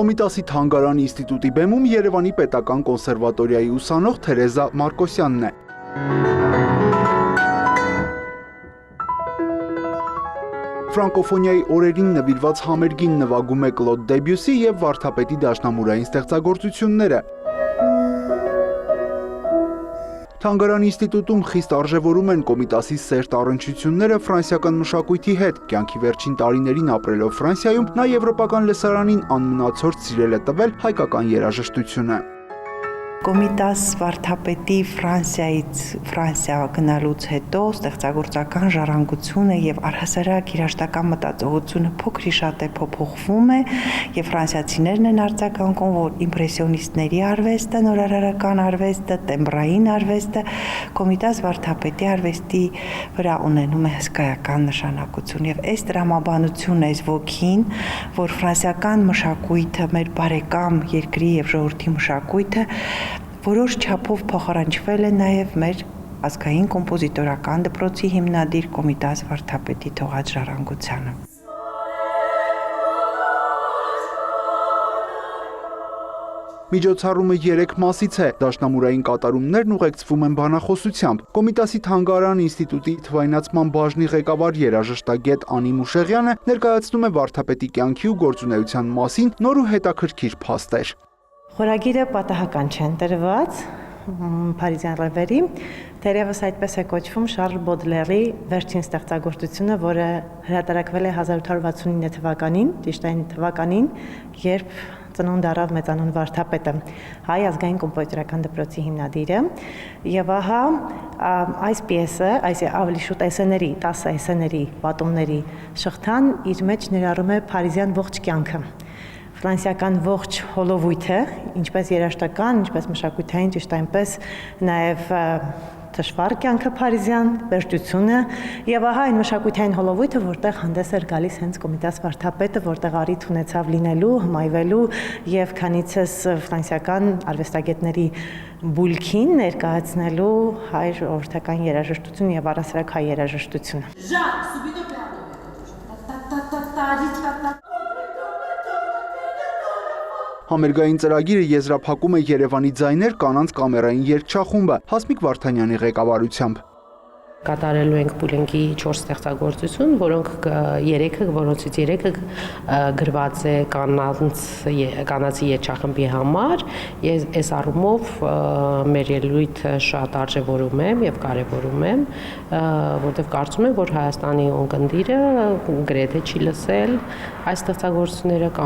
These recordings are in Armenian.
Կոմիտասի թանգարանի ինստիտուտի բեմում Երևանի պետական կոնսերվատորիայի ուսանող Թերեզա Մարկոսյանն է։ Ֆրանկոֆոնիայի օրերին նվիրված համերգին նվագում է Կլոդ Դեբյուսի և վարդապետի դաշնամուրային ստեղծագործությունները։ Թանգարանի ինստիտուտում խիստ արժևորում են Կոմիտասի սերտ առնչությունները ֆրանսիական մշակույթի հետ։ Կյանքի վերջին տարիներին ապրելով Ֆրանսիայում, նա եվրոպական լսարանին անմնացորդ սիրել է տվել հայկական երաժշտությունը։ Կոմիտաս վարդապետի Ֆրանսիայից Ֆրանսիա գնալուց հետո ստեղծագործական ժառանգությունը եւ առհասարակ երաժշտական մտածողությունը փոքրի շատ է փոփոխվում է եւ ֆրանսիացիներն են արձագանքում, որ իմպրեսիոնիստների արվեստը, նորարարական արվեստը, տեմբրային արվեստը Կոմիտաս վարդապետի արվեստի վրա ունենում է հսկայական նշանակություն եւ այս տրամաբանությունն այս ոգին, որ ֆրանսիական մշակույթը մեր բարեկամ երկրի եւ ժողովրդի մշակույթը որոշ չափով փոխարանջվել է նաև մեր ազգային կոմպոզիտորական դպրոցի հիմնադիր Կոմիտաս վարդապետի թողած ժառանգությանը։ Միջոցառումը 3 մասից է, դաշնամուրային կատարումներն ուղեկցվում են բանախոսությամբ։ Կոմիտասի թանգարան ինստիտուտի թվայնացման բաժնի ղեկավար երաժշտագետ Անի Մուշեղյանը ներկայացնում է վարդապետի կյանքի ու գործունեության մասին նոր ու հետաքրքիր փաստեր։ Խորագիրը պատահական չեն տրված Փարիզյան ռևերի, թերևս այդպես է կոչվում Շարլ Բոդլերի վերջին ստեղծագործությունը, որը հրատարակվել է 1869 թվականին, ճիշտ այն թվականին, երբ ծնունդ առավ մեծանուն վարդապետը, հայ ազգային կոմպոզիտորական դպրոցի հիմնադիրը, եւ ահա այս պիեսը, այս ավելի շուտ էսսեների, 10 էսսեների, պատումների շղթան իր մեջ ներառում է փարիզյան ողջ կյանքը։ Ֆրանսիական ողջ հոլովույթը, ինչպես երաժշտական, ինչպես մշակութային, ճիշտ այնպես նաև թշվառ կյանքը փարիզյան, վերջությունը եւ ահա այն մշակութային հոլովույթը, որտեղ հանդես էր գալիս հենց Կոմիտաս վարդապետը, որտեղ առիթ ունեցավ լինելու, հմայվելու եւ քանիցս ֆրանսիական արվեստագետների բուլքին ներկայացնելու հայ ժողովրդական երաժշտություն եւ առասարակ հայ երաժշտությունը։ Համերգային ծրագիրը եզրափակում է Երևանի ձայներ կանանց կամերային երգչախումբը Հասմիկ Վարդանյանի ղեկավարությամբ։ Կատարելու ենք Պուլենկի 4 ստեղծագործություն, որոնցից 3-ը գրված է կանացի երգչախմբի համար։ Այս առումով մեր ելույթը շատ արժևորում եմ եւ կարեւորում եմ, որտեղ կարծում եմ, որ Հայաստանի ունկնդիրը գրեթե չի լսել այս ստեղծագործությունները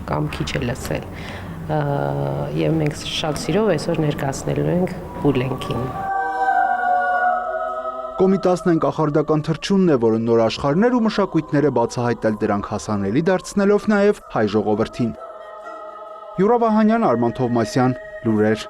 կամ քիչ է լսել, եւ մենք շատ սիրով այսօր ներկայացնելու ենք Պուլենկին։ Կոմիտասն այն կախարդական թռչունն է, որը նոր աշխարհներ ու մշակույթներ է բացահայտել, դրանք հասանելի դարձնելով նաև հայ ժողովրդին։ Յուրա Վահանյան, Արման Թովմասյան, լուրեր։